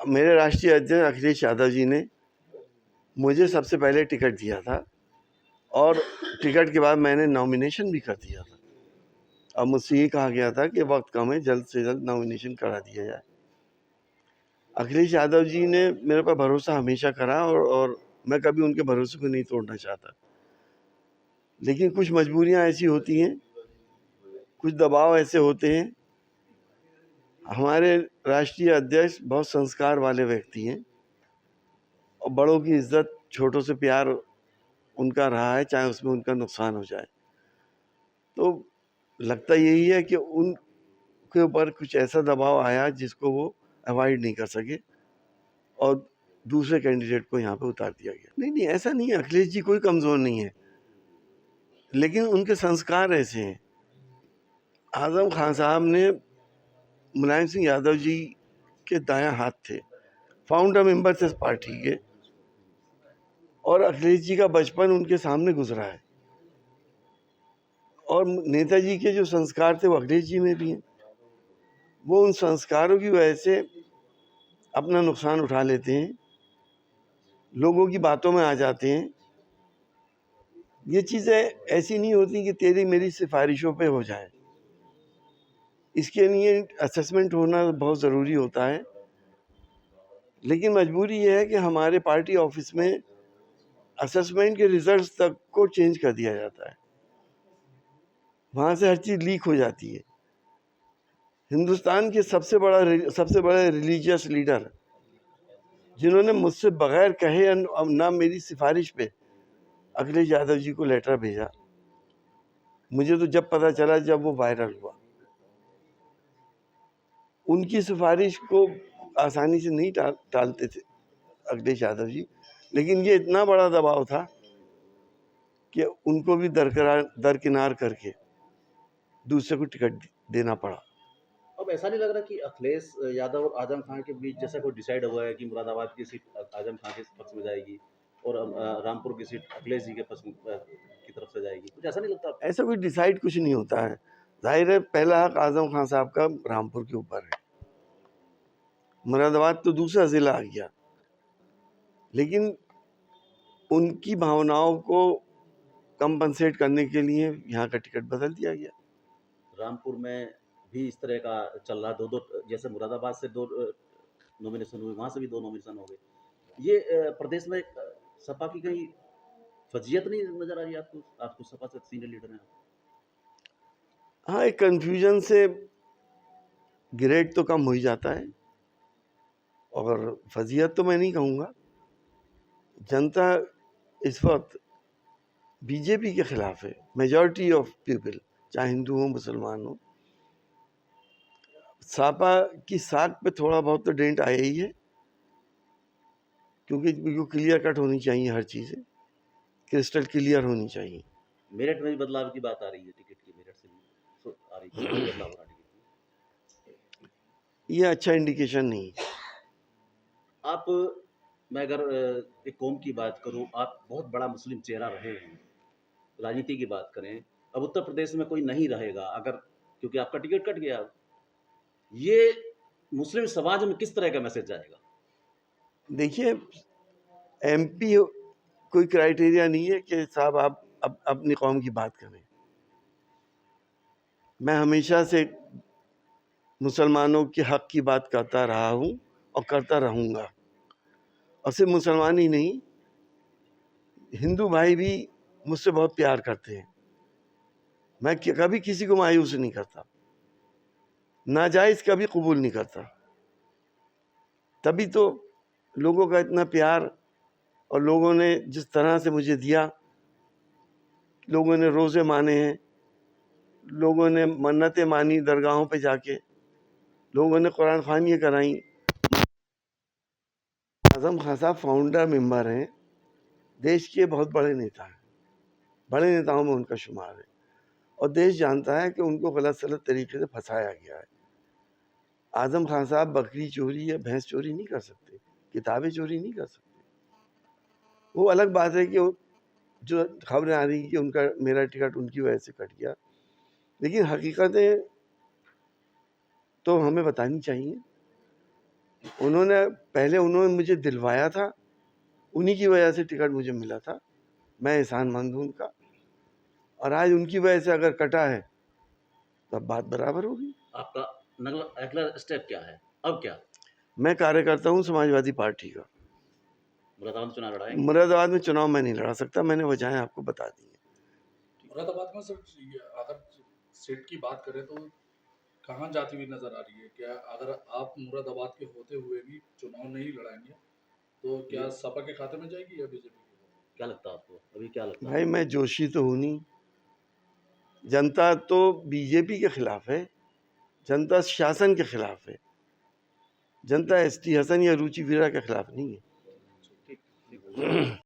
मेरे राष्ट्रीय अध्यक्ष अखिलेश यादव जी ने मुझे सबसे पहले टिकट दिया था और टिकट के बाद मैंने नॉमिनेशन भी कर दिया था। अब मुझसे ये कहा गया था कि वक्त कम है, जल्द से जल्द नॉमिनेशन करा दिया जाए। अखिलेश यादव जी ने मेरे पर भरोसा हमेशा करा और मैं कभी उनके भरोसे को नहीं तोड़ना चाहता। लेकिन कुछ मजबूरियां ऐसी होती हैं, कुछ दबाव ऐसे होते हैं। हमारे राष्ट्रीय अध्यक्ष बहुत संस्कार वाले व्यक्ति हैं और बड़ों की इज्जत, छोटों से प्यार उनका रहा है, चाहे उसमें उनका नुकसान हो जाए। तो लगता यही है कि उनके ऊपर कुछ ऐसा दबाव आया जिसको वो अवॉइड नहीं कर सके और दूसरे कैंडिडेट को यहाँ पे उतार दिया गया। नहीं, ऐसा नहीं है, अखिलेश जी कोई कमज़ोर नहीं है, लेकिन उनके संस्कार ऐसे हैं। आज़म खान साहब ने मुलायम सिंह यादव जी के दायां हाथ थे, फाउंडर मेंबर थे इस पार्टी के, और अखिलेश जी का बचपन उनके सामने गुजरा है और नेताजी के जो संस्कार थे वो अखिलेश जी में भी हैं। वो उन संस्कारों की वजह से अपना नुकसान उठा लेते हैं, लोगों की बातों में आ जाते हैं। ये चीज़ें ऐसी नहीं होती कि तेरी मेरी सिफारिशों पे हो जाए, इसके लिए असेसमेंट होना बहुत ज़रूरी होता है। लेकिन मजबूरी ये है कि हमारे पार्टी ऑफिस में असेसमेंट के रिजल्ट्स तक को चेंज कर दिया जाता है, वहाँ से हर चीज़ लीक हो जाती है। हिंदुस्तान के सबसे बड़े रिलीजियस लीडर जिन्होंने मुझसे बगैर कहे ना मेरी सिफारिश पे अखिलेश यादव जी को लेटर भेजा, मुझे तो जब पता चला जब वो वायरल हुआ। उनकी सिफारिश को आसानी से नहीं टालते थे अखिलेश यादव जी, लेकिन ये इतना बड़ा दबाव था कि उनको भी दरकिनार करके दूसरे को टिकट देना पड़ा। अब ऐसा नहीं लग रहा कि अखिलेश यादव और आजम खान के बीच जैसा कोई डिसाइड हुआ है कि मुरादाबाद की सीट आजम खान के पक्ष में जाएगी और रामपुर की सीट अखिलेश जी के पक्ष की तरफ से जाएगी? कुछ ऐसा नहीं लगता आपको? ऐसा कोई डिसाइड कुछ नहीं होता है। जाहिर है पहला हक आजम खान साहब का रामपुर के ऊपर है, मुरादाबाद तो दूसरा जिला आ गया, लेकिन उनकी भावनाओं को कंपनसेट करने के लिए यहाँ का टिकट बदल दिया गया। रामपुर में भी इस तरह का चल रहा, दो जैसे मुरादाबाद से 2 नॉमिनेशन हुए, वहाँ से भी 2 नॉमिनेशन हो गए। ये प्रदेश में सपा की कहीं फजीयत नहीं नज़र आ रही आपको? आपको सपा से सीनियर लीडर हैं आप। हाँ, एक कन्फ्यूजन से ग्रेड तो कम हो ही जाता है, और फजीयत तो मैं नहीं कहूँगा। जनता इस वक्त बीजेपी के खिलाफ है, मेजॉरिटी ऑफ पीपल, चाहे हिंदू हो मुसलमान हो। सापा की साख पे थोड़ा बहुत तो डेंट आया ही है, क्योंकि बिल्कुल क्लियर कट होनी चाहिए, हर चीज़ें क्रिस्टल क्लियर होनी चाहिए। मेरठ में भी बदलाव की बात आ रही है, टिकट की मेरठ से भी आ रही है, बदलाव हो रहा है टिकट में। ये अच्छा इंडिकेशन नहीं। आप, मैं अगर एक कौम की बात करूं, आप बहुत बड़ा मुस्लिम चेहरा रहे हैं, राजनीति की बात करें, अब उत्तर प्रदेश में कोई नहीं रहेगा अगर, क्योंकि आपका टिकट कट गया, ये मुस्लिम समाज में किस तरह का मैसेज जाएगा? देखिए, एमपी कोई क्राइटेरिया नहीं है कि साहब आप अपनी कौम की बात करें। मैं हमेशा से मुसलमानों के हक की बात करता रहा हूँ और करता रहूँगा, और सिर्फ मुसलमान ही नहीं, हिंदू भाई भी मुझसे बहुत प्यार करते हैं। मैं कभी किसी को मायूस नहीं करता, नाजायज़ कभी कबूल नहीं करता। तभी तो लोगों का इतना प्यार, और लोगों ने जिस तरह से मुझे दिया, लोगों ने रोज़े माने हैं, लोगों ने मन्नतें मानी दरगाहों पे जाके, लोगों ने कुरान ख़वानियाँ कराई। आज़म खान साहब फाउंडर मेंबर हैं, देश के बहुत बड़े नेता हैं, बड़े नेताओं में उनका शुमार है, और देश जानता है कि उनको गलत सलत तरीके से फंसाया गया है। आज़म खान साहब बकरी चोरी या भैंस चोरी नहीं कर सकते, किताबें चोरी नहीं कर सकते। वो अलग बात है कि जो खबरें आ रही कि उनका मेरा टिकट उनकी वजह से कट गया, लेकिन हकीकतें तो हमें बतानी चाहिए। उन्होंने मुझे दिलवाया था, उन्हीं की वजह से टिकट मुझे मिला था, मैं एहसानमंद हूँ उनका। और आज उनकी वजह से अगर कटा है तब बात बराबर होगी। आपका अगला स्टेप क्या है, अब क्या? मैं कार्यकर्ता हूँ समाजवादी पार्टी का। मुरादाबाद में चुनाव लड़ाएंगे? मुरादाबाद में चुनाव मैं नहीं लड़ा सकता, मैंने वजहें आपको बता दी हैं। मुरादाबाद में सर अगर सीट की बात करें तो कहाँ जाती हुई नजर आ रही है? क्या अगर आप मुरादाबाद के होते हुए भी चुनाव नहीं लड़ाएंगे तो क्या सपा के खाते में जाएगी या बीजेपी के? क्या लगता है आपको, अभी क्या लगता है? भाई मैं जोशी तो हूँ नहीं, जनता तो बीजेपी के खिलाफ है, जनता शासन के खिलाफ है, जनता एसटी हसन या रुचि वीरा के खिलाफ नहीं है। ठीक ठीक